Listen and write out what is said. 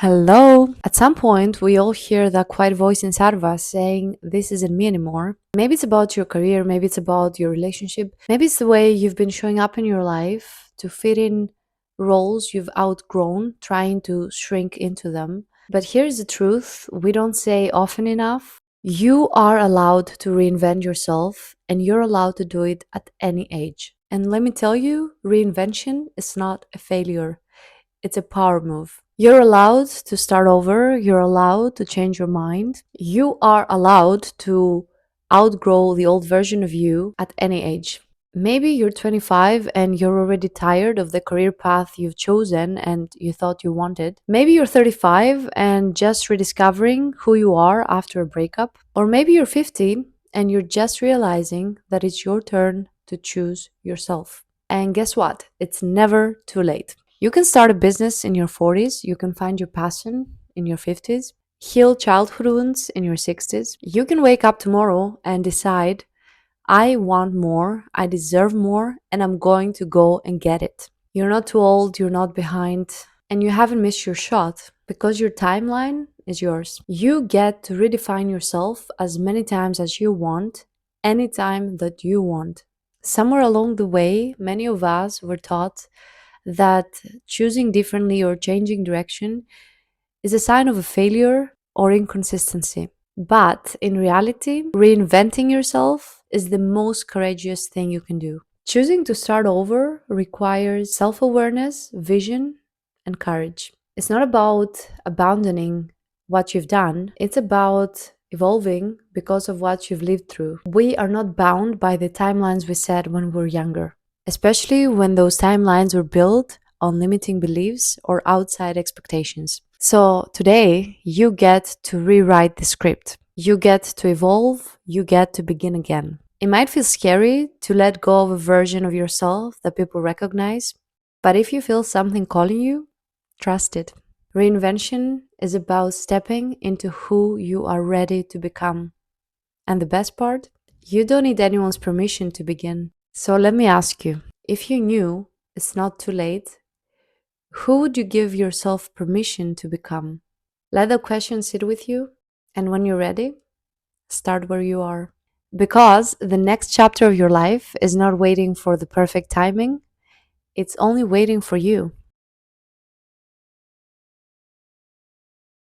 Hello. At some point, we all hear that quiet voice inside of us saying, "This isn't me anymore." Maybe it's about your career, maybe it's about your relationship, maybe it's the way you've been showing up in your life to fit in roles you've outgrown, trying to shrink into them. But here's the truth we don't say often enough. You are allowed to reinvent yourself, and you're allowed to do it at any age. And let me tell you, reinvention is not a failure. It's a power move. You're allowed to start over. You're allowed to change your mind. You are allowed to outgrow the old version of you at any age. Maybe you're 25 and you're already tired of the career path you've chosen and you thought you wanted. Maybe you're 35 and just rediscovering who you are after a breakup. Or maybe you're 50 and you're just realizing that it's your turn to choose yourself. And guess what? It's never too late. You can start a business in your 40s, you can find your passion in your 50s, heal childhood wounds in your 60s. You can wake up tomorrow and decide, I want more, I deserve more, and I'm going to go and get it. You're not too old, you're not behind, and you haven't missed your shot because your timeline is yours. You get to redefine yourself as many times as you want, anytime that you want. Somewhere along the way, many of us were taught that choosing differently or changing direction is a sign of a failure or inconsistency. But in reality, reinventing yourself is the most courageous thing you can do. Choosing to start over requires self awareness, vision, and courage. It's not about abandoning what you've done, it's about evolving because of what you've lived through. We are not bound by the timelines we set when we were younger, especially when those timelines were built on limiting beliefs or outside expectations. So today, you get to rewrite the script. You get to evolve, you get to begin again. It might feel scary to let go of a version of yourself that people recognize, but if you feel something calling you, trust it. Reinvention is about stepping into who you are ready to become. And the best part? You don't need anyone's permission to begin. So let me ask you, if you knew it's not too late, who would you give yourself permission to become? Let the question sit with you, and when you're ready, start where you are. Because the next chapter of your life is not waiting for the perfect timing, it's only waiting for you.